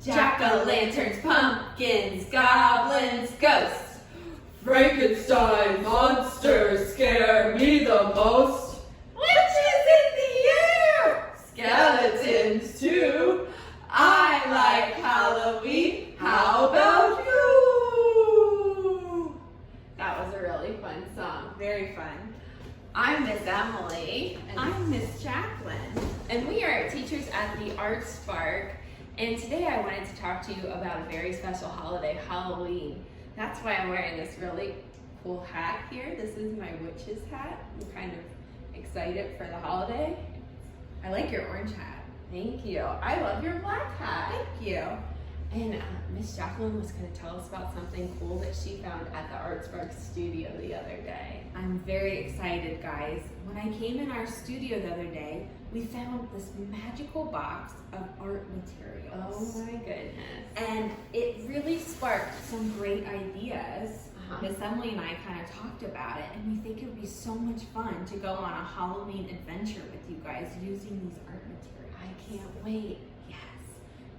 Jack-o'-lanterns, pumpkins, goblins, ghosts. Frankenstein monsters scare me the most. Witches in the air! Skeletons too. I like Halloween. How about you? That was a really fun song. Very fun. I'm Miss Emily. I'm Miss Jacqueline. And we are teachers at the Art Spark. And today I wanted to talk to you about a very special holiday, Halloween. That's why I'm wearing this really cool hat here. This is my witch's hat. I'm kind of excited for the holiday. I like your orange hat. Thank you. I love your black hat. Thank you. And Miss Jacqueline was going to tell us about something cool that she found at the Art Spark studio the other day. I'm very excited, guys. When I came in our studio the other day, we found this magical box of art materials. Oh my goodness. And it really sparked some great ideas. Miss Emily and I kind of talked about it, and we think it would be so much fun to go on a Halloween adventure with you guys using these art materials. I can't wait. Yes.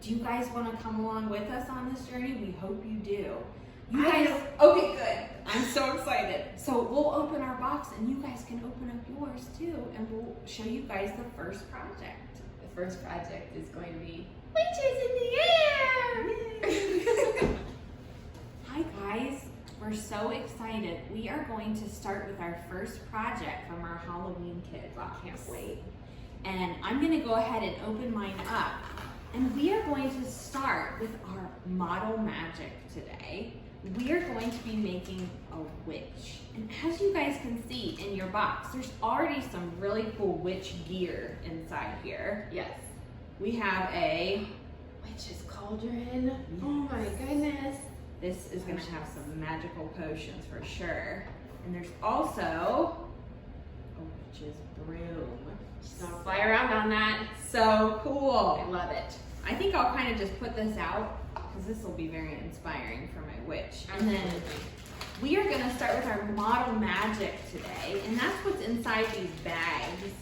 Do you guys want to come along with us on this journey? We hope you do. You guys, okay, good. I'm so excited. So we'll open our box and you guys can open up yours too, and we'll show you guys the first project. The first project is going to be witches in the air! Hi guys, we're so excited. We are going to start with our first project from our Halloween kit box. I can't wait. And I'm gonna go ahead and open mine up. And we are going to start with our model magic today. We are going to be making a witch. And as you guys can see in your box, there's already some really cool witch gear inside here. Yes. We have a Witch's cauldron. Oh my goodness. This is gonna have some magical potions for sure. And there's also a witch's broom. Just gonna fly around on that. So cool. I love it. I think I'll kind of just put this out because this will be very inspiring for my witch. And then we are gonna start with our model magic today. And that's what's inside these bags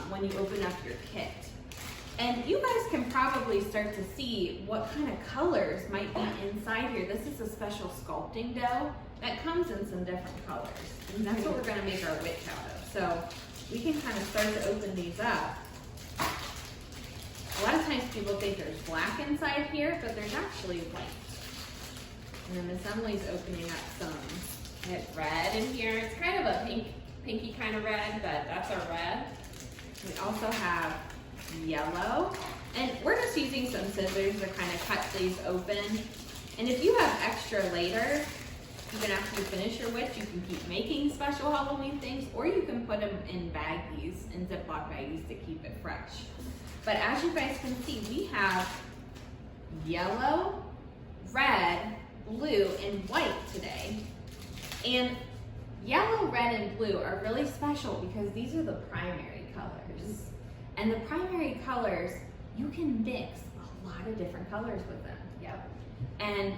when you open up your kit. And you guys can probably start to see what kind of colors might be inside here. This is a special sculpting dough that comes in some different colors. And that's what we're gonna make our witch out of. So we can kind of start to open these up. A lot of times people think there's black inside here, but there's actually white. And then Miss Emily's opening up some. It's red in here. It's kind of a pinky kind of red, but that's our red. We also have yellow. And we're just using some scissors to kind of cut these open. And if you have extra later, even after you finish your witch, you can keep making special Halloween things, or you can put them in baggies, in Ziploc baggies to keep it fresh. But as you guys can see, we have yellow, red, blue, and white today. And yellow, red, and blue are really special because these are the primary colors. And the primary colors, you can mix a lot of different colors with them. Yep. And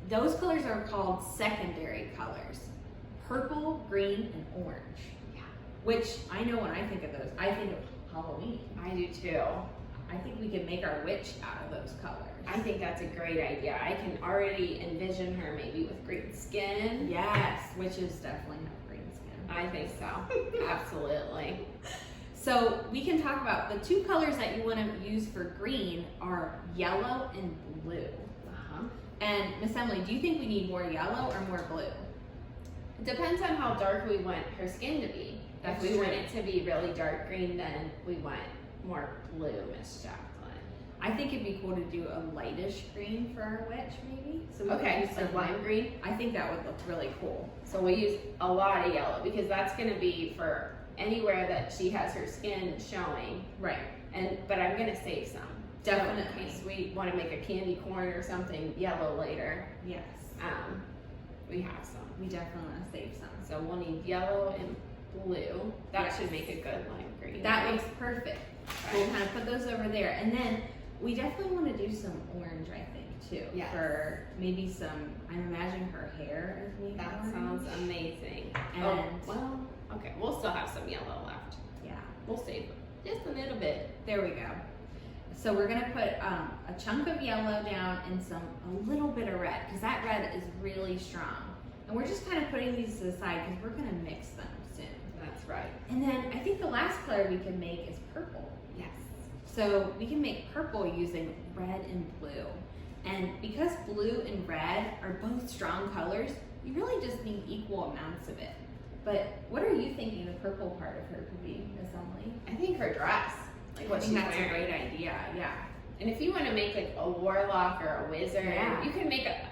those colors are called secondary colors. Purple, green, and orange. Yeah. Which I know when I think of those, I think of Halloween. I do too. I think we can make our witch out of those colors. I think that's a great idea. I can already envision her maybe with green skin. Yes, witches definitely have green skin. I think so. Absolutely. So we can talk about the two colors that you want to use for green are yellow and blue. Uh-huh. And Miss Emily, do you think we need more yellow or more blue? It depends on how dark we want her skin to be. That's if we true. want it to be really dark green, then we want more blue, Miss Jacqueline. I think it'd be cool to do a lightish green for our witch, maybe. So we could Okay, use so some lime green. I think that would look really cool. So we'll use a lot of yellow because that's going to be for anywhere that she has her skin showing. Right. But I'm going to save some. Definitely. So in case we want to make a candy corn or something yellow later. Yes. We have some. We definitely want to save some. So we'll need yellow and blue. That Yes. should make a good lime green. That right? looks perfect. Right. We'll kind of put those over there. And then we definitely want to do some orange, I think, too. Yes. For maybe some, I'm imagining her hair is maybe That orange. sounds amazing. And well, okay, we'll still have some yellow left. yeah, We'll save just a little bit. there we go. So we're gonna put a chunk of yellow down and a little bit of red, because that red is really strong. And we're just kind of putting these to the side because we're gonna mix them soon. That's right. And then I think the last color we can make is purple. Yes. So we can make purple using red and blue. And because blue and red are both strong colors, you really just need equal amounts of it. But what are you thinking the purple part of her could be, Miss Emily? I think her dress, like what I she's think that's wearing. a great idea, yeah. And if you want to make like a warlock or a wizard, Yeah. you can make a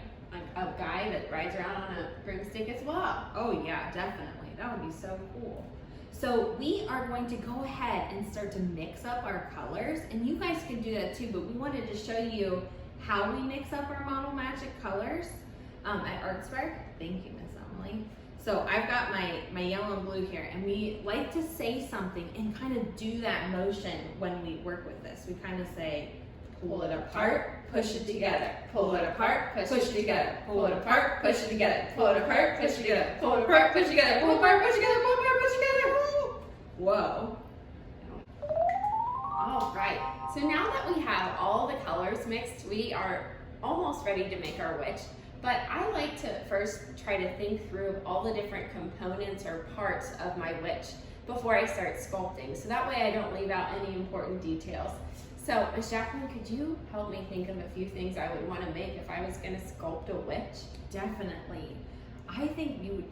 guy that rides around on a broomstick as well. Oh yeah, definitely. That would be so cool. So we are going to go ahead and start to mix up our colors, and you guys can do that too, but we wanted to show you how we mix up our Model Magic colors at ArtSpark. Thank you, Miss Emily. So I've got my yellow and blue here, and we like to say something and kind of do that motion when we work with this. We kind of say, pull it apart, push it together, pull it apart, push it together, pull it apart, push it together, pull it apart, push it together, pull it apart, push it together, pull it apart, push it together, pull it apart, push it together. Whoa. All right, so now that we have all the colors mixed, we are almost ready to make our witch. But I like to first try to think through all the different components or parts of my witch before I start sculpting. So that way I don't leave out any important details. So Ms. Jacqueline, could you help me think of a few things I would want to make if I was going to sculpt a witch? Definitely. I think you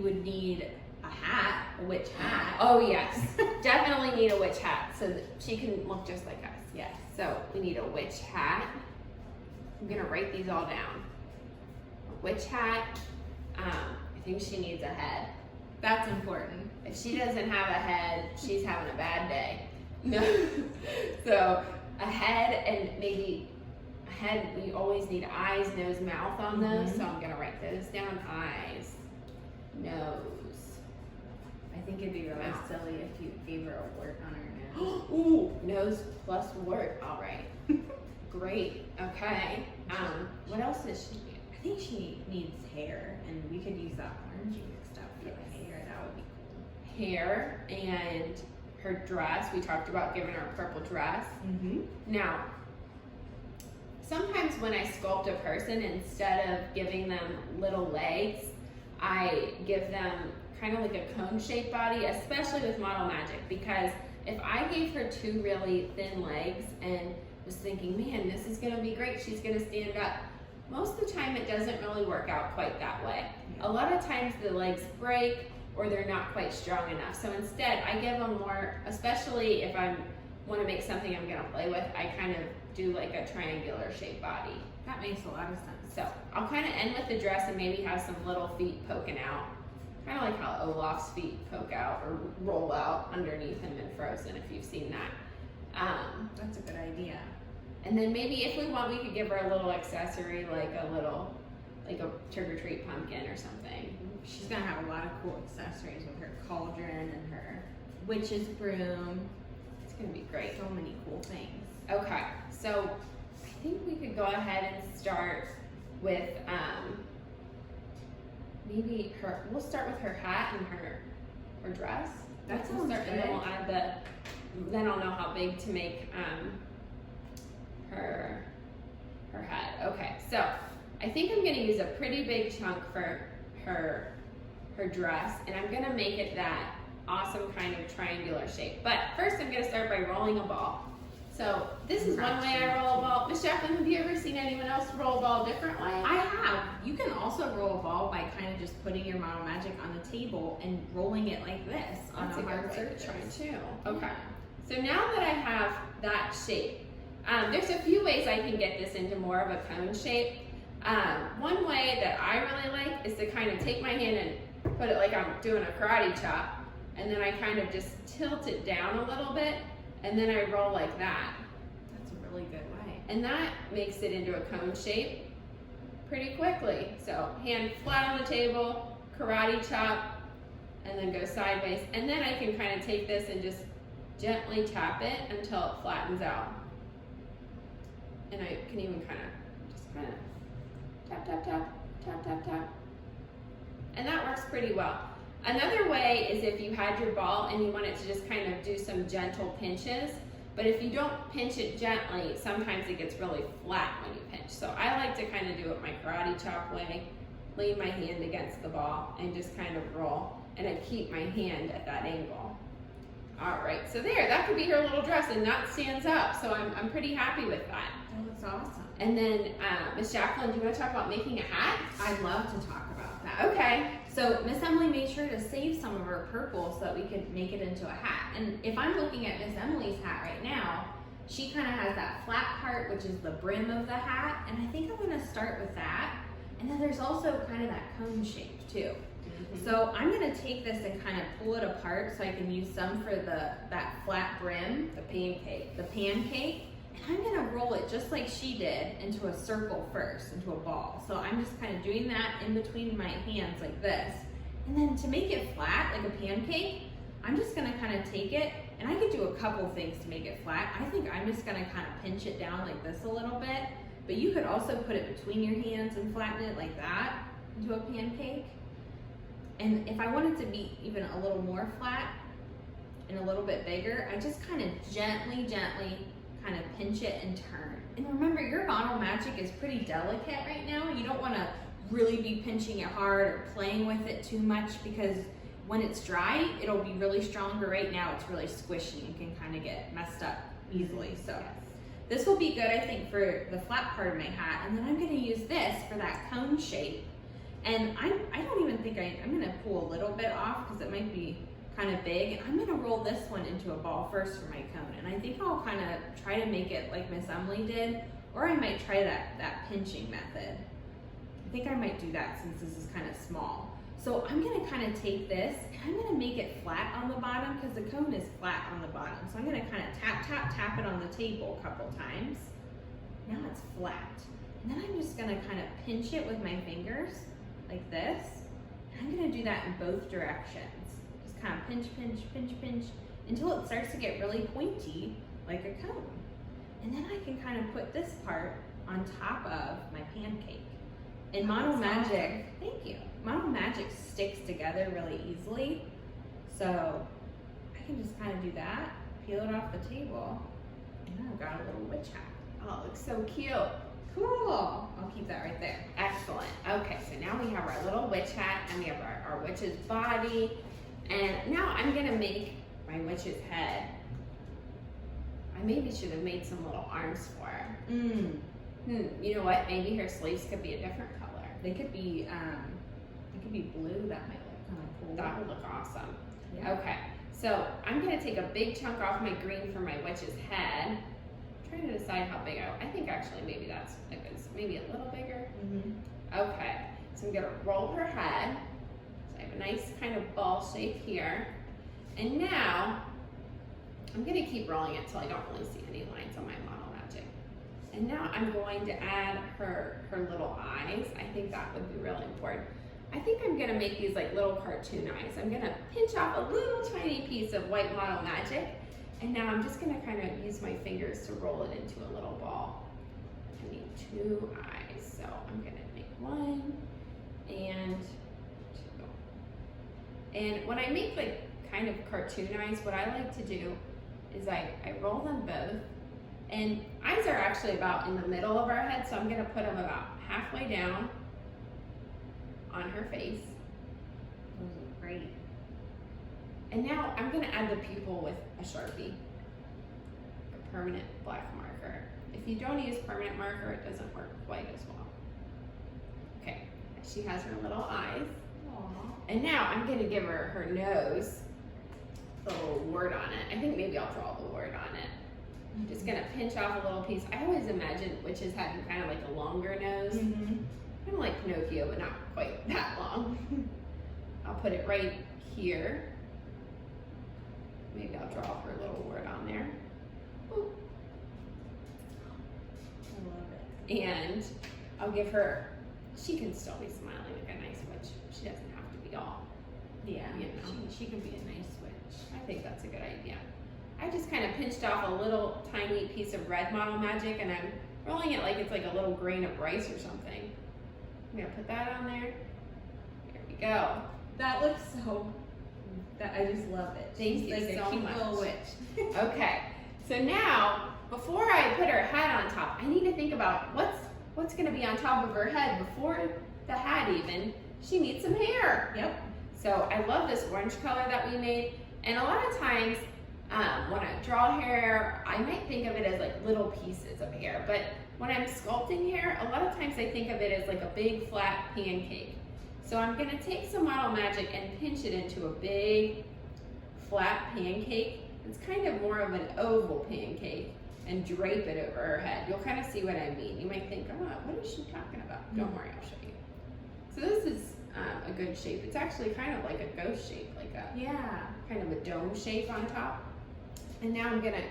would need a hat, a witch hat. Oh yes, definitely need a witch hat so that she can look just like us. Yes, so we need a witch hat. I'm gonna write these all down. A witch hat, I think she needs a head. That's important. If she doesn't have a head, she's having a bad day. No. So a head, and maybe a head, we always need eyes, nose, mouth on those. So I'm gonna write those down. Eyes, nose. I think it'd be really Mouth. silly if you gave her a wart on her nose. Ooh, nose plus wart. All right. Great. Okay. What else does she need? I think she needs hair, and we could use that orangey stuff for the hair. That would be cool. Hair and her dress. We talked about giving her a purple dress. Now, sometimes when I sculpt a person, instead of giving them little legs, I give them kind of like a cone-shaped body, especially with Model Magic, because if I gave her two really thin legs and was thinking, man, this is gonna be great, she's gonna stand up, most of the time it doesn't really work out quite that way. A lot of times the legs break or they're not quite strong enough. So instead, I give them more, especially if I want to make something I'm gonna play with, I kind of do like a triangular shaped body. That makes a lot of sense. So I'll kind of end with the dress and maybe have some little feet poking out. Kind of like how Olaf's feet poke out or roll out underneath him in Frozen, if you've seen that. That's a good idea. And then maybe if we want, we could give her a little accessory, like a trick-or-treat pumpkin or something. She's gonna have a lot of cool accessories with her cauldron and her witch's broom. It's gonna be great. So many cool things. Okay, so I think we could go ahead and start with maybe we'll start with her hat and her dress. That We'll sounds start, and then we'll add then I'll know how big to make her head. Okay, so I think I'm gonna use a pretty big chunk for her dress, and I'm gonna make it that awesome kind of triangular shape. But first I'm gonna start by rolling a ball. So this is one way I roll a ball. Miss Jacqueline, have you ever seen anyone else roll a ball a different way? I have. You can also roll a ball by kind of just putting your Model Magic on the table and rolling it like this on That's a a hard good way to surface. try too. Okay. So now that I have that shape, there's a few ways I can get this into more of a cone shape. One way that I really like is to kind of take my hand and put it like I'm doing a karate chop, and then I kind of just tilt it down a little bit, and then I roll like that. That's a really good way. And that makes it into a cone shape pretty quickly. So hand flat on the table, karate chop, and then go sideways. And then I can kind of take this and just gently tap it until it flattens out. And I can even kind of tap, tap, tap, tap, tap, tap. And that works pretty well. Another way is if you had your ball and you wanted to just kind of do some gentle pinches, But if you don't pinch it gently, sometimes it gets really flat when you pinch. So I like to kind of do it my karate chop way, lean my hand against the ball and just kind of roll, and I keep my hand at that angle. All right, so there, that could be her little dress, and that stands up, so I'm pretty happy with that. That looks awesome. And then, Miss Jacqueline, do you want to talk about making a hat? I'd love to talk about that. Okay. So Miss Emily made sure to save some of her purple so that we could make it into a hat. And if I'm looking at Miss Emily's hat right now, she kind of has that flat part, which is the brim of the hat. And I think I'm going to start with that. And then there's also kind of that cone shape too. So I'm going to take this and kind of pull it apart so I can use some for that flat brim, the pancake. And I'm going to roll it just like she did into a circle first, into a ball. So I'm just kind of doing that in between my hands like this. And then to make it flat, like a pancake, I'm just going to kind of take it, and I could do a couple things to make it flat. I think I'm just going to kind of pinch it down like this a little bit. But you could also put it between your hands and flatten it like that into a pancake. And if I want it to be even a little more flat and a little bit bigger, I just kind of gently kind of pinch it and turn. And remember, your bottle magic is pretty delicate right now. You don't want to really be pinching it hard or playing with it too much, because when it's dry, it'll be really strong, but right now it's really squishy and can kind of get messed up easily. So this will be good, I think, for the flat part of my hat. And then I'm going to use this for that cone shape. And I don't even think I'm going to pull a little bit off because it might be kind of big. And I'm going to roll this one into a ball first for my cone. And I think I'll kind of try to make it like Miss Emily did, or I might try that pinching method. I think I might do that since this is kind of small. So I'm going to kind of take this and I'm going to make it flat on the bottom because the cone is flat on the bottom. So I'm going to kind of tap it on the table a couple times. Now it's flat. And then I'm just going to kind of pinch it with my fingers like this. And I'm going to do that in both directions. Just kind of pinch until it starts to get really pointy like a cone. And then I can kind of put this part on top of my pancake. And Mono Magic, thank you. Mono Magic sticks together really easily. So I can just kind of do that, peel it off the table, and I've got a little witch hat. Oh, it looks so cute. Cool. I'll keep that right there. Excellent. Okay, so now we have our little witch hat and we have our witch's body. And now I'm gonna make my witch's head. I maybe should have made some little arms for her. You know what? Maybe her sleeves could be a different color. They could be blue. That might look kind of cool. That would look awesome. Yeah. Okay, so I'm gonna take a big chunk off my green for my witch's head. I'm trying to decide how big I think actually maybe that's maybe a little bigger. Okay, so I'm gonna roll her head. So I have a nice kind of ball shape here. And now I'm gonna keep rolling it till I don't really see any lines on my Mono Magic. And now I'm going to add her little eyes. I think that would be really important. I think I'm gonna make these like little cartoon eyes. I'm gonna pinch off a little tiny piece of white Mono Magic, and now I'm just gonna kind of use my fingers to roll it into a little ball. I need 2 eyes, so I'm gonna make 1 and 2. And when I make like kind of cartoon eyes, what I like to do is I roll them both. And eyes are actually about in the middle of our head, so I'm gonna put them about halfway down on her face. Those look great. And now I'm gonna add the pupil with a Sharpie, a permanent black marker. If you don't use permanent marker, it doesn't work quite as well. Okay, she has her little eyes. Aww. And now I'm gonna give her her nose, a little word on it. I think maybe I'll draw the word on it. I'm just gonna pinch off a little piece. I always imagine witches having kind of like a longer nose. Kind of like Pinocchio, but not quite that long. I'll put it right here. Maybe I'll draw her little word on there. Boop. I love it. And I'll give her, she can still be smiling like a nice witch. She doesn't have to be all, Yeah, you know. she can be a nice witch. I think that's a good idea. I just kind of pinched off a little tiny piece of red Mono Magic and I'm rolling it like it's like a little grain of rice or something. I'm gonna put that on there. There we go. That looks so, I just love it. Thank She's you like so a cute much. little witch. Okay, So now, before I put her head on top, I need to think about what's gonna be on top of her head before the hat even. She needs some hair. Yep. So I love this orange color that we made. And a lot of times, when I draw hair, I might think of it as like little pieces of hair. But when I'm sculpting hair, a lot of times I think of it as like a big flat pancake. So I'm gonna take some Model Magic and pinch it into a big flat pancake. It's kind of more of an oval pancake, and drape it over her head. You'll kind of see what I mean. You might think, oh, what is she talking about? Don't worry, I'll show you. So this is a good shape. It's actually kind of like a ghost shape, like a kind of a dome shape on top. And now I'm gonna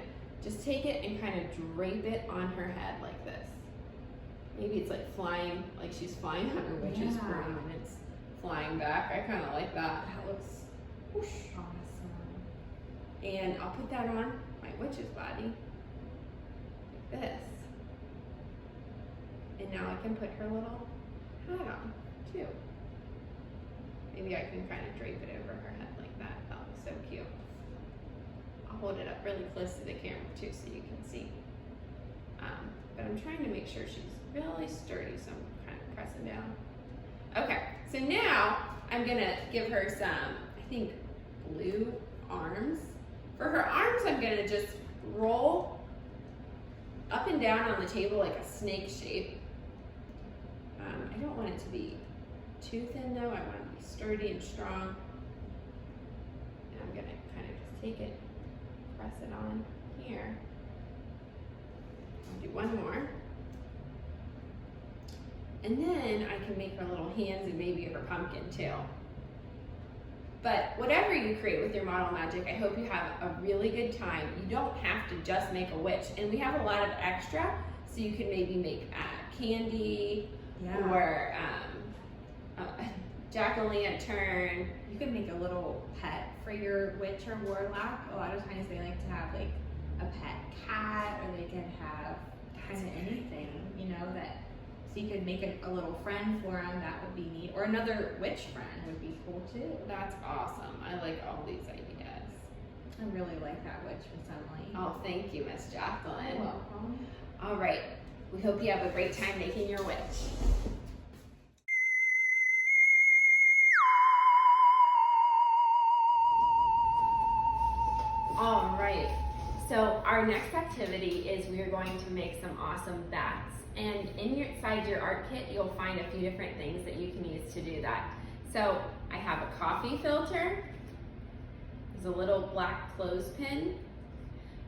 just take it and kind of drape it on her head like this. Maybe it's like flying, like she's flying on her witch's broom and it's flying back. I kind of like that. That looks whoosh. awesome. And I'll put that on my witch's body, like this. And now I can put her little hat on, too. Maybe I can kind of drape it over her head like that. That looks so cute. I'll hold it up really close to the camera, too, so you can see. But I'm trying to make sure she's really sturdy, so I'm kind of pressing down. Okay, so now I'm gonna give her some, I think, blue arms. For her arms, I'm gonna just roll up and down on the table like a snake shape. I don't want it to be too thin though. I want it to be sturdy and strong. And I'm gonna kind of just take it, press it on here. I'll do one more. And then I can make her little hands and maybe her pumpkin tail. But whatever you create with your Model Magic, I hope you have a really good time. You don't have to just make a witch. And we have a lot of extra, so you can maybe make candy or a jack-o'-lantern. You can make a little pet for your witch or warlock. A lot of times they like to have like a pet cat, or they can have kind of anything, you know, that. So you could make a little friend for them, that would be neat. Or another witch friend would be cool too. That's awesome. I like all these ideas. I really like that witch Miss Emily. Oh, thank you, Miss Jacqueline. You're welcome. All right. We hope you have a great time making your witch. All right. So our next activity is we are going to make some awesome bats. And inside your art kit, you'll find a few different things that you can use to do that. So I have a coffee filter, there's a little black clothespin,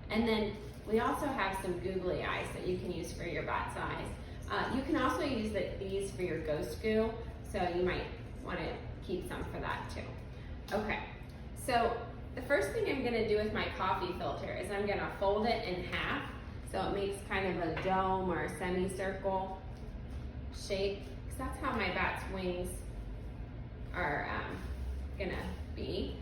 and then we also have some googly eyes that you can use for your bat's eyes. You can also use these for your ghost goo, so you might want to keep some for that too. Okay, so the first thing I'm going to do with my coffee filter is I'm going to fold it in half. So it makes kind of a dome or a semicircle shape, because that's how my bat's wings are gonna be.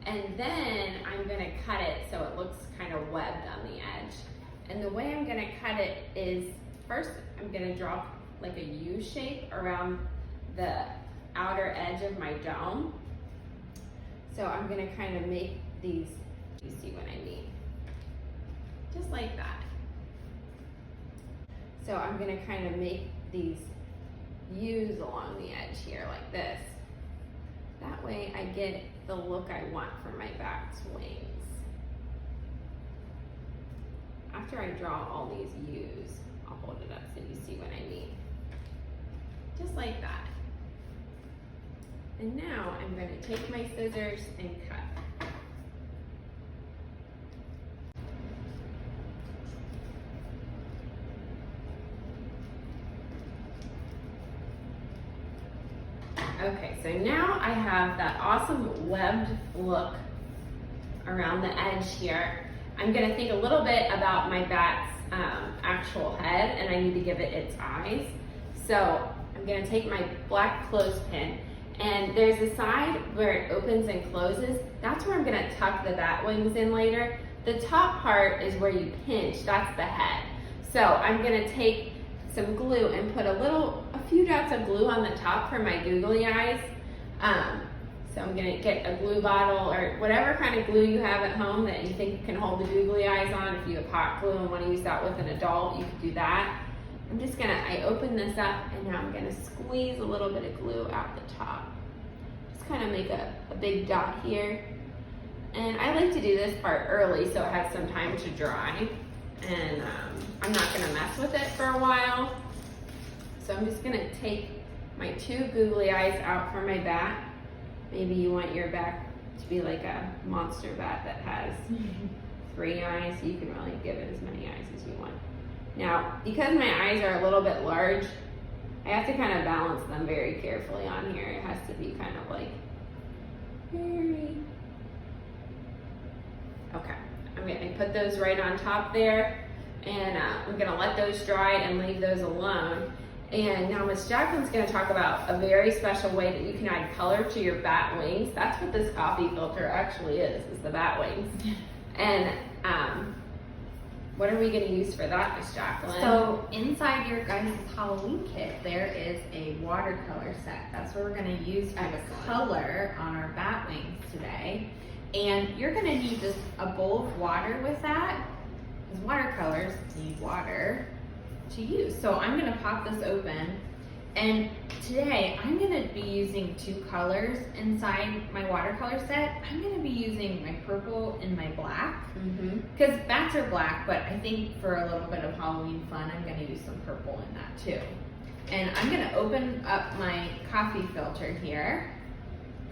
And then I'm gonna cut it so it looks kind of webbed on the edge. And the way I'm gonna cut it is, first I'm gonna draw like a U shape around the outer edge of my dome. So I'm gonna kind of make these, you see what I mean? Just like that. So I'm gonna kind of make these U's along the edge here like this. That way I get the look I want for my bat's wings. After I draw all these U's, I'll hold it up so you see what I mean. Just like that. And now I'm gonna take my scissors and cut. Okay, so now I have that awesome webbed look around the edge here. I'm gonna think a little bit about my bat's actual head, and I need to give it its eyes. So I'm gonna take my black clothespin, and there's a side where it opens and closes. That's where I'm gonna tuck the bat wings in later. The top part is where you pinch, that's the head. So I'm gonna take some glue and put a few dots of glue on the top for my googly eyes. So I'm gonna get a glue bottle or whatever kind of glue you have at home that you think can hold the googly eyes on. If you have hot glue and want to use that with an adult, you could do that. I open this up and now I'm gonna squeeze a little bit of glue out the top. Just kind of make a big dot here. And I like to do this part early so it has some time to dry. And I'm not gonna mess with it for a while. So I'm just gonna take my 2 googly eyes out from my bat. Maybe you want your bat to be like a monster bat that has 3 eyes. You can really give it as many eyes as you want. Now, because my eyes are a little bit large, I have to kind of balance them very carefully on here. It has to be kind of like very... Okay, I'm gonna put those right on top there, and I'm gonna let those dry and leave those alone. And now Miss Jacqueline's gonna talk about a very special way that you can add color to your bat wings. That's what this coffee filter actually is the bat wings. And what are we gonna use for that, Miss Jacqueline? So inside your guys' Halloween kit, there is a watercolor set. That's what we're gonna use for the color on our bat wings today. And you're gonna need just a bowl of water with that, because watercolors need water to use. So I'm gonna pop this open, and today I'm gonna be using 2 colors inside my watercolor set. I'm gonna be using my purple and my black, because bats are black, but I think for a little bit of Halloween fun, I'm gonna use some purple in that too. And I'm gonna open up my coffee filter here,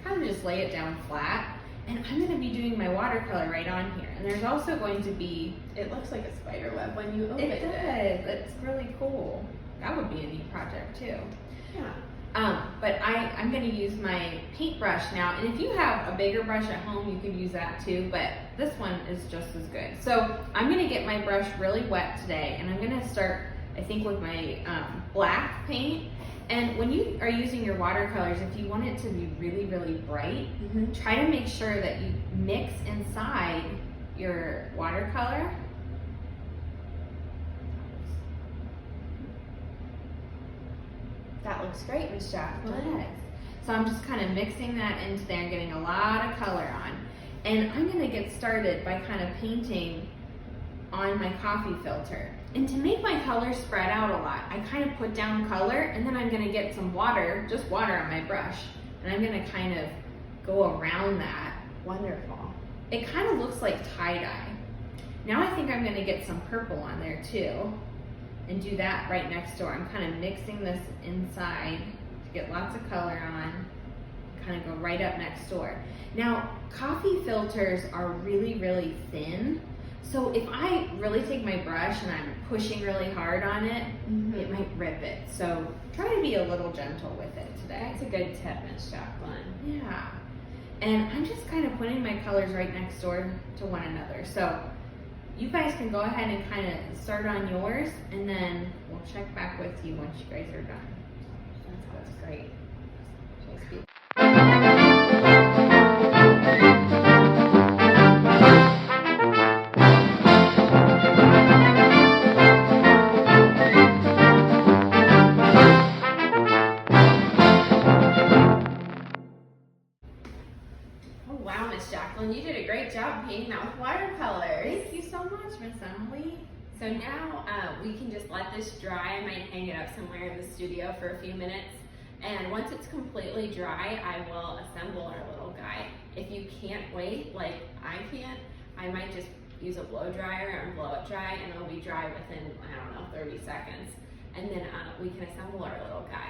kind of just lay it down flat, and I'm gonna be doing my watercolor right on here. And there's also going to be, It looks like a spider web when you open it does, it's really cool. That would be a neat project too. Yeah. But I'm gonna use my paintbrush now, and if you have a bigger brush at home, you could use that too, but this one is just as good. So I'm gonna get my brush really wet today, and I'm gonna start, I think, with my black paint. And when you are using your watercolors, if you want it to be really, really bright, try to make sure that you mix inside your watercolor. That looks great, Miss Jacqueline. Yes. So I'm just kind of mixing that into there and getting a lot of color on. And I'm gonna get started by kind of painting on my coffee filter. And to make my color spread out a lot, I kind of put down color, and then I'm gonna get some water, just water on my brush, and I'm gonna kind of go around that. Wonderful. It kind of looks like tie-dye. Now I think I'm gonna get some purple on there too, and do that right next door. I'm kind of mixing this inside to get lots of color on, kind of go right up next door. Now, coffee filters are really, really thin. So if I really take my brush and I'm pushing really hard on it, it might rip it. So try to be a little gentle with it today. That's a good tip, Miss Jacqueline. Yeah. And I'm just kind of putting my colors right next door to one another. So you guys can go ahead and kind of start on yours, and then we'll check back with you once you guys are done. That's great. Oh wow, Miss Jacqueline, you did a great job painting that with watercolors. Thank you so much, Miss Emily. So now we can just let this dry. I might hang it up somewhere in the studio for a few minutes. And once it's completely dry, I will assemble our little guy. If you can't wait, like I can't, I might just use a blow dryer and blow it dry, and it'll be dry within, I don't know, 30 seconds. And then we can assemble our little guy.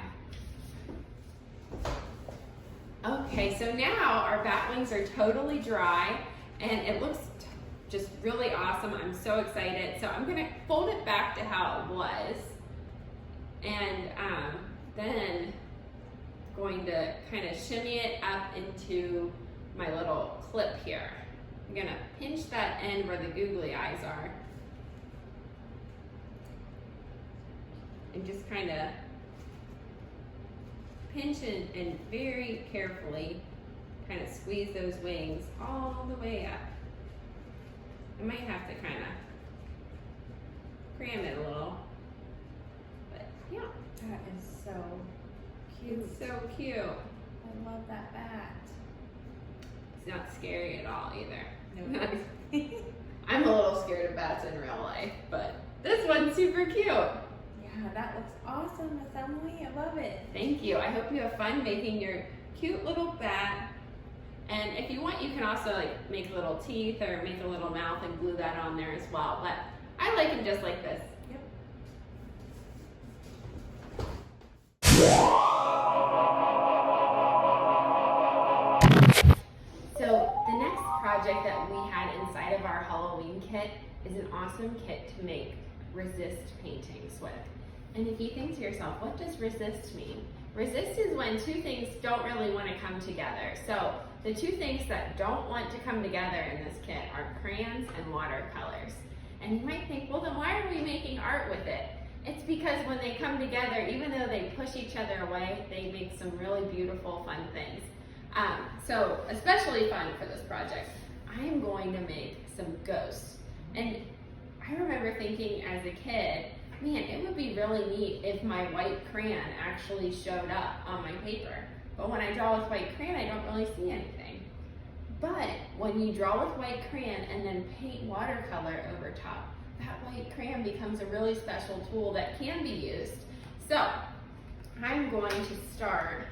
Okay, so now our bat wings are totally dry, and it looks just really awesome. I'm so excited. So I'm gonna fold it back to how it was, and then going to kind of shimmy it up into my little clip here. I'm gonna pinch that end where the googly eyes are, and just kind of pinch and very carefully kind of squeeze those wings all the way up. I might have to kind of cram it a little, but yeah. That is so cute. It's so cute. I love that bat. It's not scary at all either. No. I'm a little scared of bats in real life, but this one's super cute. Yeah, that looks awesome, Miss Emily. I love it. Thank you. I hope you have fun making your cute little bat. And if you want, you can also like make little teeth or make a little mouth and glue that on there as well. But I like them just like this. So the next project that we had inside of our Halloween kit is an awesome kit to make resist paintings with. And if you think to yourself, what does resist mean? Resist is when two things don't really want to come together. So the two things that don't want to come together in this kit are crayons and watercolors. And you might think, well, then why are we making art with it? It's because when they come together, even though they push each other away, they make some really beautiful, fun things. So especially fun for this project, I am going to make some ghosts. And I remember thinking as a kid, man, it would be really neat if my white crayon actually showed up on my paper. But when I draw with white crayon, I don't really see anything. But when you draw with white crayon and then paint watercolor over top, that white crayon becomes a really special tool that can be used. So I'm going to start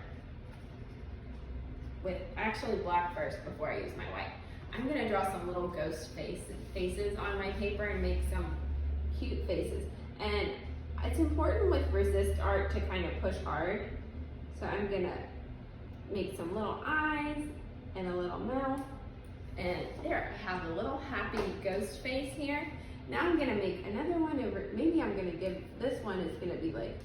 with actually black first before I use my white. I'm going to draw some little ghost faces on my paper and make some cute faces. And it's important with resist art to kind of push hard. So I'm going to make some little eyes and a little mouth. And there, I have a little happy ghost face here. Now I'm going to make another one over, maybe I'm going to give, this one is going to be like,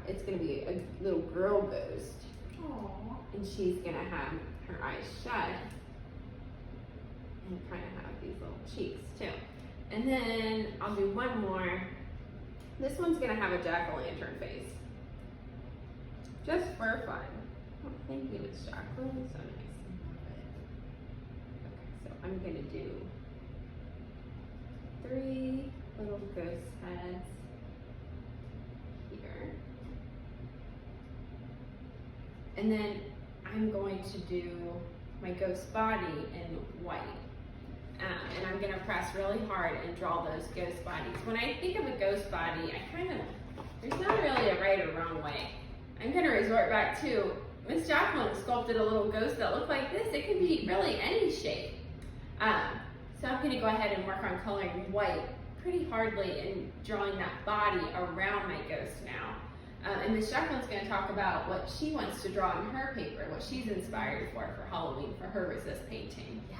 it's going to be a little girl ghost. Aww. And she's going to have her eyes shut and kind of have these little cheeks too. And then I'll do one more. This one's going to have a jack-o'-lantern face. Just for fun. Oh, thank you, Miss Jacqueline. So nice. Okay, so I'm going to do 3 little ghost heads here. And then I'm going to do my ghost body in white. And I'm going to press really hard and draw those ghost bodies. When I think of a ghost body, there's not really a right or wrong way. I'm going to resort back to, Miss Jacqueline sculpted a little ghost that looked like this. It can be really any shape. So I'm going to go ahead and work on coloring white pretty hardly and drawing that body around my ghost now. And Miss Jacqueline's going to talk about what she wants to draw on her paper, what she's inspired for Halloween for her resist painting. Yes.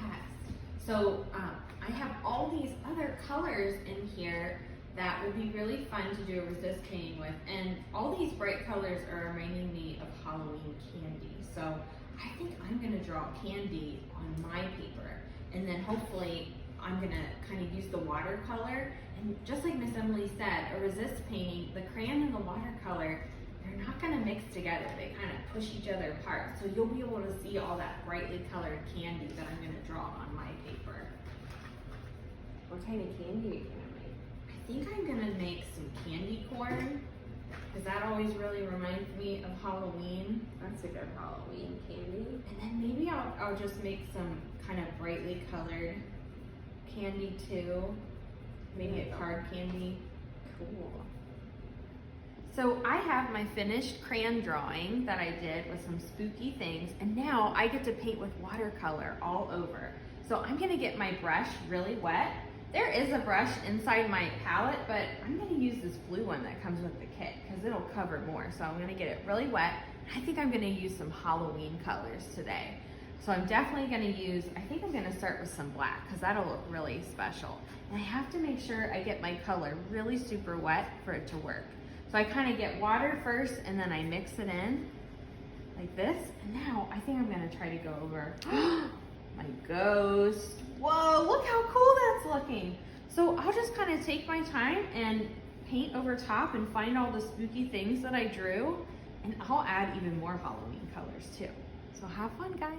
So I have all these other colors in here that would be really fun to do a resist painting with. And all these bright colors are reminding me of Halloween candy. So I think I'm going to draw candy on my paper. And then hopefully I'm going to kind of use the watercolor. And just like Miss Emily said, a resist painting, the crayon and the watercolor, they're not going to mix together. They kind of push each other apart. So you'll be able to see all that brightly colored candy that I'm going to draw on my paper. What kind of candy are you going to make? I think I'm going to make some candy corn, because that always really reminds me of Halloween. That's a good Halloween candy. And then maybe I'll just make some kind of brightly colored candy too. Maybe a card candy. Cool. So I have my finished crayon drawing that I did with some spooky things, and now I get to paint with watercolor all over. So I'm gonna get my brush really wet. There is a brush inside my palette, but I'm gonna use this blue one that comes with the kit because it'll cover more. So I'm gonna get it really wet. I think I'm gonna use some Halloween colors today. So I'm definitely gonna use, I think I'm gonna start with some black because that'll look really special. And I have to make sure I get my color really super wet for it to work. So I kind of get water first and then I mix it in like this. And now I think I'm gonna try to go over my ghost. Whoa, look how cool that's looking. So I'll just kind of take my time and paint over top and find all the spooky things that I drew. And I'll add even more Halloween colors too. So have fun, guys.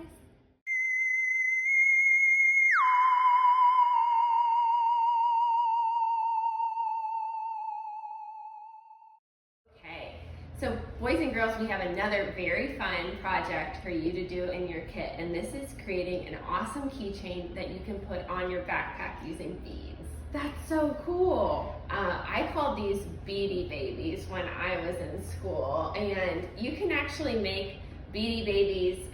Okay, So boys and girls, we have another very fun project for you to do in your kit, and this is creating an awesome keychain that you can put on your backpack using beads. That's so cool. I called these beady babies when I was in school, and you can actually make beady babies,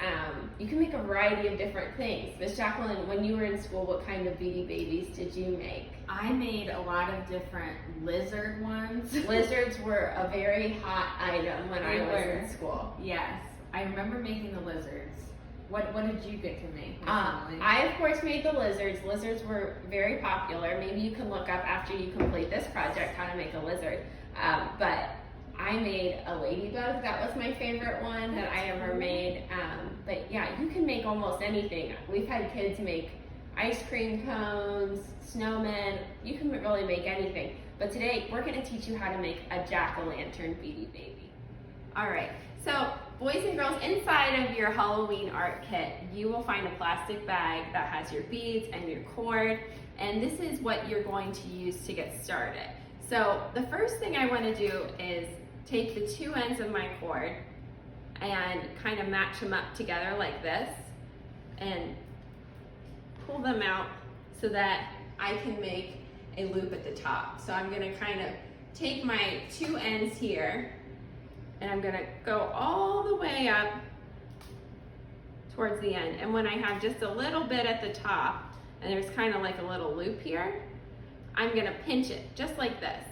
you can make a variety of different things. Miss Jacqueline, when you were in school, what kind of beady babies did you make? I made a lot of different lizard ones. Lizards were a very hot item when I They was were. in school. Yes, I remember making the lizards. What did you get to make? I of course made the lizards. Lizards were very popular. Maybe you can look up after you complete this project how to make a lizard. But I made a ladybug. That was my favorite one that I ever made. But yeah, you can make almost anything. We've had kids make ice cream cones, snowmen. You can really make anything. But today we're going to teach you how to make a jack-o'-lantern beady baby. All right. So boys and girls, inside of your Halloween art kit, you will find a plastic bag that has your beads and your cord. And this is what you're going to use to get started. So the first thing I want to do is take the two ends of my cord and kind of match them up together like this and pull them out so that I can make a loop at the top. So I'm going to kind of take my two ends here and I'm going to go all the way up towards the end. And when I have just a little bit at the top and there's kind of like a little loop here, I'm going to pinch it just like this.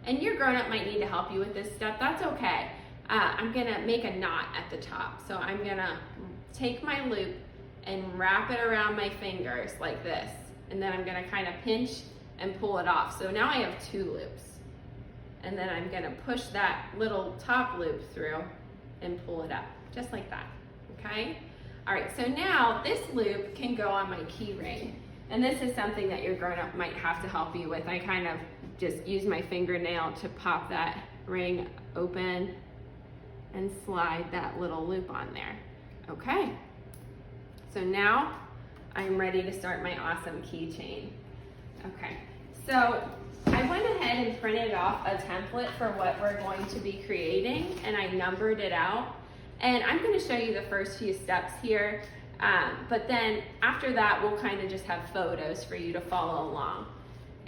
And your grown-up might need to help you with this step. That's okay. I'm going to make a knot at the top. So I'm going to take my loop and wrap it around my fingers like this. And then I'm going to kind of pinch and pull it off. So now I have two loops. And then I'm going to push that little top loop through and pull it up, just like that, okay? All right, so now this loop can go on my key ring. And this is something that your grown-up might have to help you with. I kind of just use my fingernail to pop that ring open and slide that little loop on there. Okay, so now I'm ready to start my awesome keychain. Okay, so I went ahead and printed off a template for what we're going to be creating, and I numbered it out. And I'm going to show you the first few steps here, but then after that we'll kind of just have photos for you to follow along.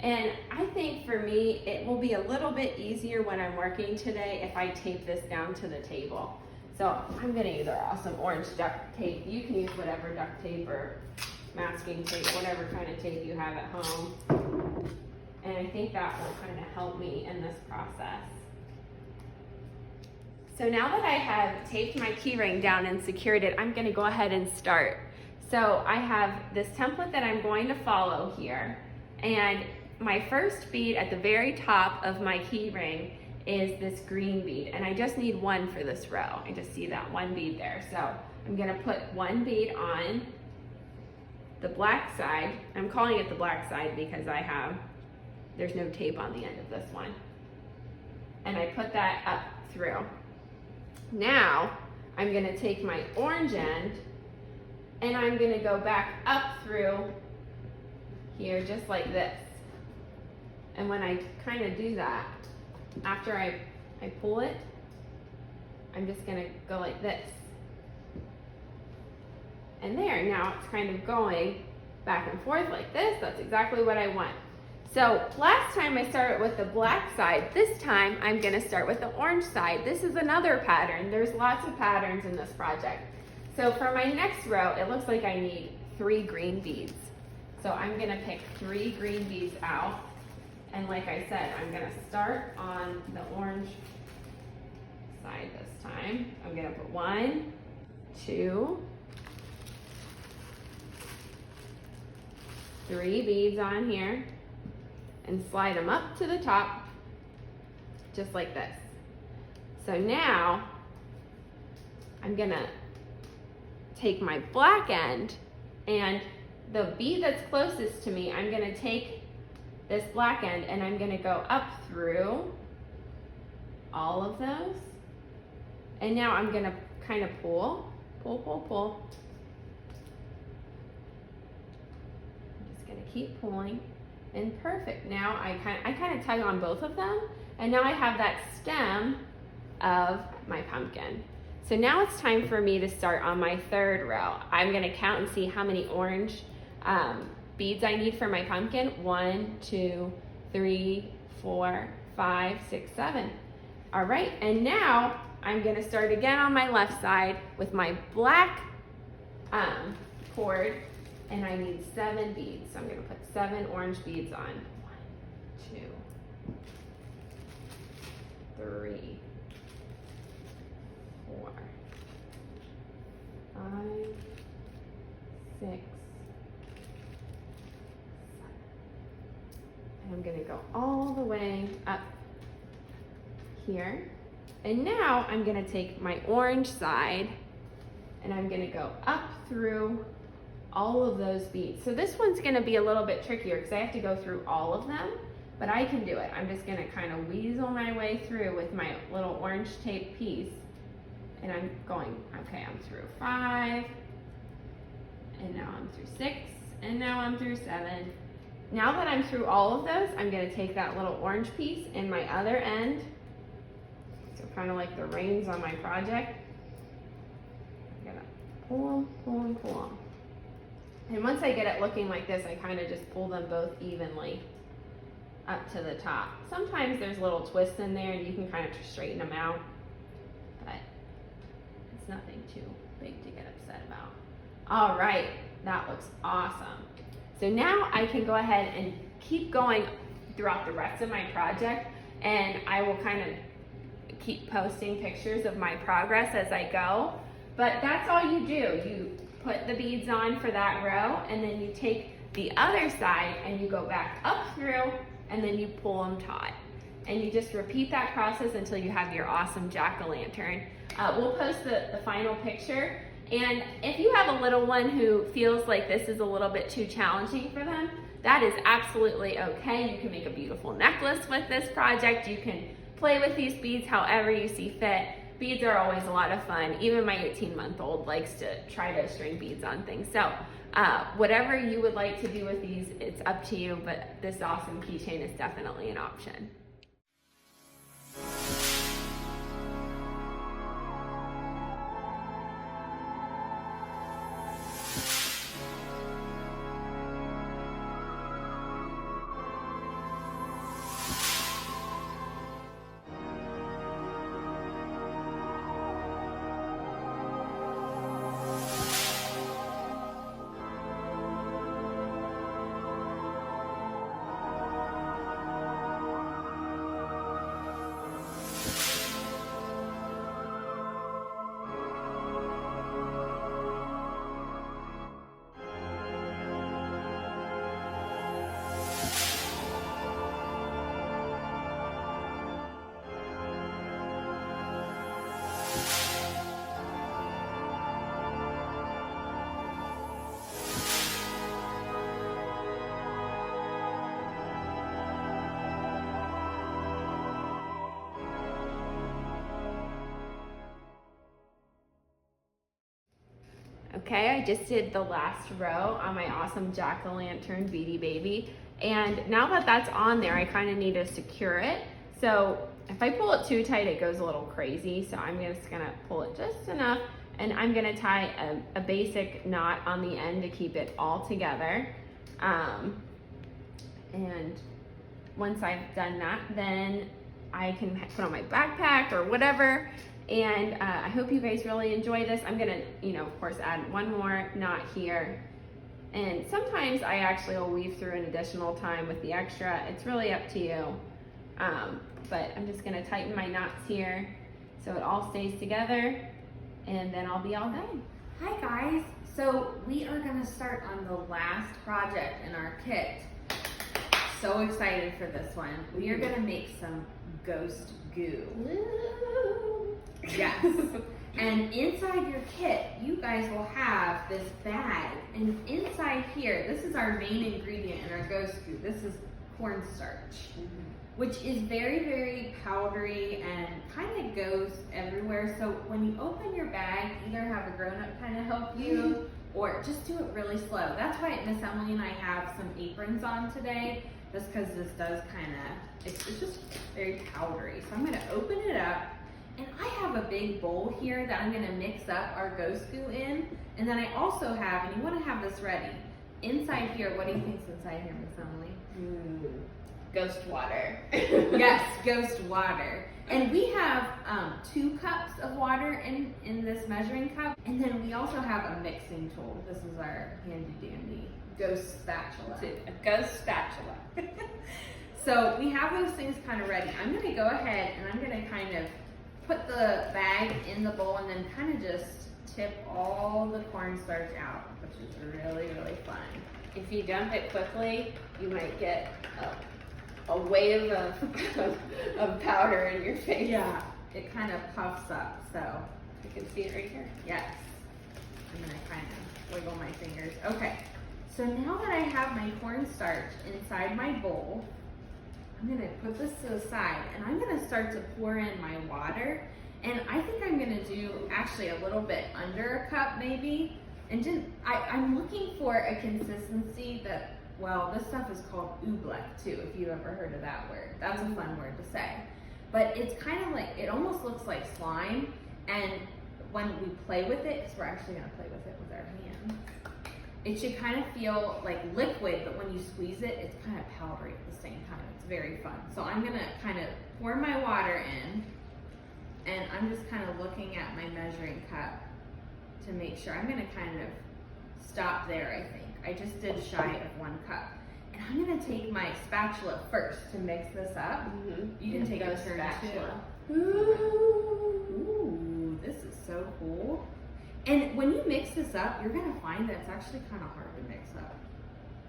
And I think for me it will be a little bit easier when I'm working today if I tape this down to the table. So I'm going to use our awesome orange duct tape. You can use whatever duct tape or masking tape, whatever kind of tape you have at home. And I think that will kind of help me in this process. So now that I have taped my key ring down and secured it, I'm going to go ahead and start. So I have this template that I'm going to follow here. And my first bead at the very top of my key ring is this green bead. And I just need one for this row. I just see that one bead there. So I'm going to put one bead on the black side. I'm calling it the black side because there's no tape on the end of this one. And I put that up through. Now, I'm going to take my orange end and I'm going to go back up through here just like this. And when I kind of do that, after I pull it, I'm just going to go like this. And there, now it's kind of going back and forth like this. That's exactly what I want. So last time I started with the black side. This time I'm going to start with the orange side. This is another pattern. There's lots of patterns in this project. So for my next row, it looks like I need 3 green beads. So I'm going to pick 3 green beads out. And like I said, I'm going to start on the orange side this time. I'm going to put 1, 2, 3 beads on here. And slide them up to the top, just like this. So now, I'm gonna take my black end, and the bead that's closest to me, I'm gonna take this black end and I'm gonna go up through all of those. And now I'm gonna kind of pull. I'm just gonna keep pulling. And perfect. Now I kind of tug on both of them, and now I have that stem of my pumpkin. So now it's time for me to start on my third row. I'm gonna count and see how many orange beads I need for my pumpkin. 1, 2, 3, 4, 5, 6, 7. All right, and now I'm gonna start again on my left side with my black cord, and I need 7 beads. So I'm gonna put 7 orange beads on. 1, 2, 3, 4, 5, 6, 7. And I'm gonna go all the way up here. And now I'm gonna take my orange side and I'm gonna go up through all of those beads. So this one's gonna be a little bit trickier because I have to go through all of them, but I can do it. I'm just gonna kind of weasel my way through with my little orange tape piece. And I'm going, okay, I'm through 5, and now I'm through 6, and now I'm through 7. Now that I'm through all of those, I'm gonna take that little orange piece in my other end, so kind of like the reins on my project. I'm gonna pull them, pull them, pull them. And once I get it looking like this, I kind of just pull them both evenly up to the top. Sometimes there's little twists in there and you can kind of straighten them out, but it's nothing too big to get upset about. All right, that looks awesome. So now I can go ahead and keep going throughout the rest of my project, and I will kind of keep posting pictures of my progress as I go. But that's all you do. You put the beads on for that row, and then you take the other side and you go back up through, and then you pull them taut. And you just repeat that process until you have your awesome jack-o'-lantern. We'll post the final picture. And if you have a little one who feels like this is a little bit too challenging for them, that is absolutely okay. You can make a beautiful necklace with this project. You can play with these beads however you see fit. Beads are always a lot of fun. Even my 18-month-old likes to try to string beads on things. So whatever you would like to do with these, it's up to you, but this awesome keychain is definitely an option. Okay, I just did the last row on my awesome jack-o'-lantern beady baby. And now that that's on there, I kind of need to secure it. So if I pull it too tight, it goes a little crazy. So I'm just gonna pull it just enough, and I'm gonna tie a basic knot on the end to keep it all together. And once I've done that, then I can put on my backpack or whatever. And I hope you guys really enjoy this. I'm gonna, of course, add one more knot here. And sometimes I actually will weave through an additional time with the extra. It's really up to you. But I'm just gonna tighten my knots here so it all stays together, and then I'll be all done. Hi guys, so we are gonna start on the last project in our kit. So excited for this one. We are gonna make some ghost goo. Yes. And inside your kit, you guys will have this bag. And inside here, this is our main ingredient in our ghost goo. This is cornstarch, which is very, very powdery and kind of goes everywhere. So when you open your bag, either have a grown-up kind of help you or just do it really slow. That's why Miss Emily and I have some aprons on today, just because this does kind of, it's just very powdery. So I'm going to open it up. And have a big bowl here that I'm gonna mix up our ghost goo in. And then I also have, and you wanna have this ready, inside here, what do you think's inside here, Miss Emily? Ghost water. Yes, ghost water. And we have 2 cups of water in this measuring cup. And then we also have a mixing tool. This is our handy dandy ghost spatula. A ghost spatula. So we have those things kind of ready. I'm gonna go ahead and I'm gonna kind of put the bag in the bowl and then kind of just tip all the cornstarch out, which is really, really fun. If you dump it quickly, you might get a wave of powder in your face. Yeah, it kind of puffs up, so. You can see it right here. Yes. I'm gonna kind of wiggle my fingers. Okay, so now that I have my cornstarch inside my bowl, I'm gonna put this to the side and I'm gonna start to pour in my water. And I think I'm gonna do actually a little bit under a cup maybe. And I'm looking for a consistency that, well, this stuff is called oobleck too, if you've ever heard of that word. That's a fun word to say. But it's kind of like, it almost looks like slime. And when we play with it, because we're actually gonna play with it with our hands, it should kind of feel like liquid, but when you squeeze it, it's kind of powdery at the same time. It's very fun. So I'm gonna kind of pour my water in, and I'm just kind of looking at my measuring cup to make sure. I'm gonna kind of stop there, I think. I just did shy of 1 cup. And I'm gonna take my spatula first to mix this up. You can take a turn spatula. too. Ooh, this is so cool. And when you mix this up, you're gonna find that it's actually kind of hard to mix up.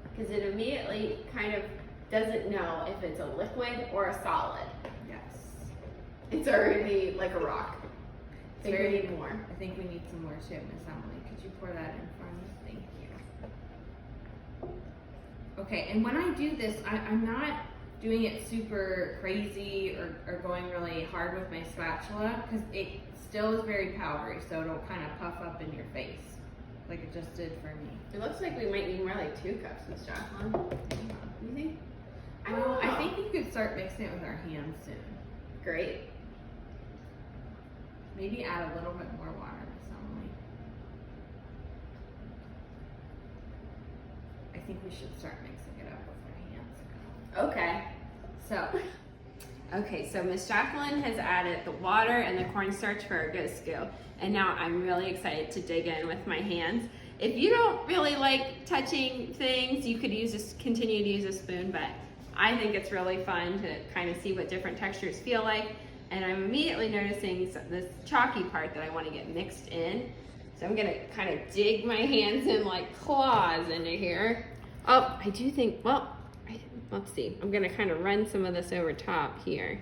Because it immediately kind of doesn't know if it's a liquid or a solid. Yes. It's already like a rock. I think we need more. I think we need some more too, Miss Emily. Could you pour that in for me? Thank you. Okay, and when I do this, I'm not doing it super crazy or going really hard with my spatula because it still is very powdery, so it'll kind of puff up in your face like it just did for me. It looks like we might need more like 2 cups, Miss Jacqueline. You think? Well, I think you could start mixing it with our hands soon. Great. Maybe add a little bit more water, Miss Emily. I think we should start mixing it up with our hands. Okay. So, So Miss Jacqueline has added the water and the cornstarch for our ghost goo. And now I'm really excited to dig in with my hands. If you don't really like touching things, you could continue to use a spoon, but I think it's really fun to kind of see what different textures feel like. And I'm immediately noticing this chalky part that I want to get mixed in. So I'm gonna kind of dig my hands in like claws into here. Oh, I do think, well, let's see. I'm gonna kind of run some of this over top here.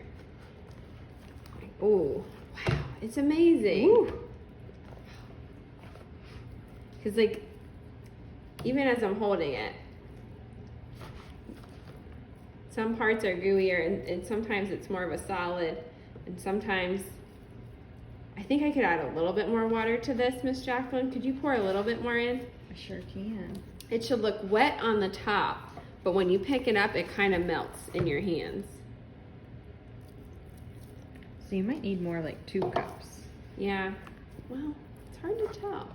Oh, wow, it's amazing. Because like, even as I'm holding it, some parts are gooier and sometimes it's more of a solid. And sometimes, I think I could add a little bit more water to this, Miss Jacqueline. Could you pour a little bit more in? I sure can. It should look wet on the top, but when you pick it up, it kind of melts in your hands. So you might need more like 2 cups. Yeah, well, it's hard to tell.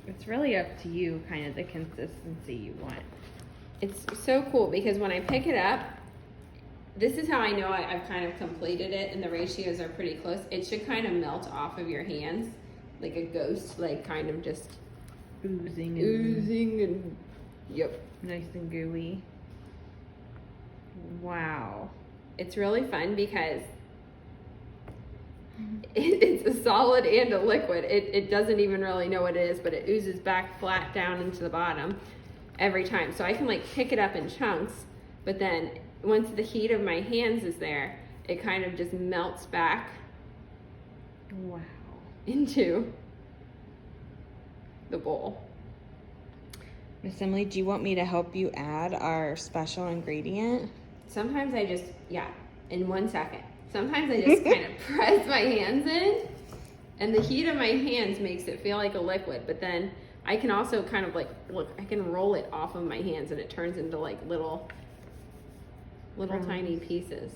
It's really up to you, kind of the consistency you want. It's so cool because when I pick it up, this is how I know I've kind of completed it and the ratios are pretty close. It should kind of melt off of your hands like a ghost, like kind of just Oozing and yep. nice and gooey. Wow. It's really fun because it's a solid and a liquid. It doesn't even really know what it is, but it oozes back flat down into the bottom every time. So I can like pick it up in chunks, but then once the heat of my hands is there, it kind of just melts back Wow. into the bowl. Miss Emily, do you want me to help you add our special ingredient? Sometimes I just, in 1 second. Sometimes I just kind of press my hands in, and the heat of my hands makes it feel like a liquid, but then I can also kind of like, look, I can roll it off of my hands and it turns into like little tiny pieces.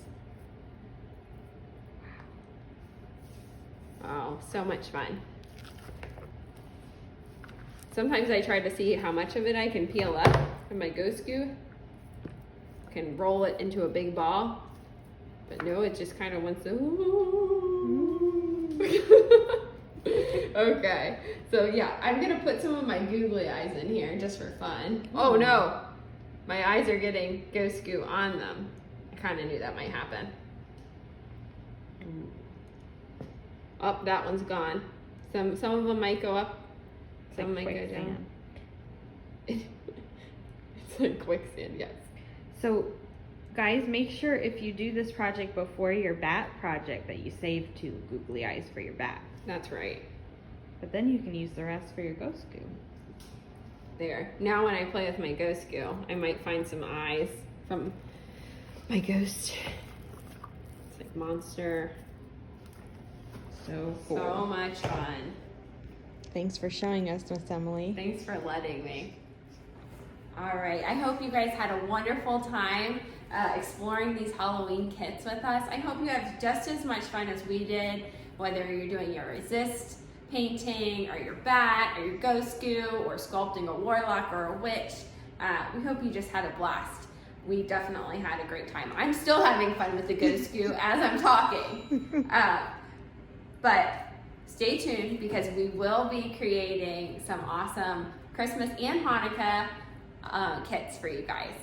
Oh, so much fun. Sometimes I try to see how much of it I can peel up, and my ghost goo can roll it into a big ball. But no, it just kind of wants to. Okay, so yeah, I'm gonna put some of my googly eyes in here just for fun. Oh no, my eyes are getting ghost goo on them. I kind of knew that might happen. Oh, that one's gone. Some of them might go up. Some might go down. It's like quicksand, yes. So, guys, make sure if you do this project before your bat project that you save 2 googly eyes for your bat. That's right. But then you can use the rest for your ghost goo. There. Now when I play with my ghost goo, I might find some eyes from my ghost. It's like monster. So cool. So much fun. Thanks for showing us, Miss Emily. Thanks for letting me. All right, I hope you guys had a wonderful time exploring these Halloween kits with us. I hope you have just as much fun as we did, whether you're doing your resist painting or your bat or your ghost goo or sculpting a warlock or a witch. We hope you just had a blast. We definitely had a great time. I'm still having fun with the ghost goo as I'm talking. But stay tuned because we will be creating some awesome Christmas and Hanukkah kits for you guys.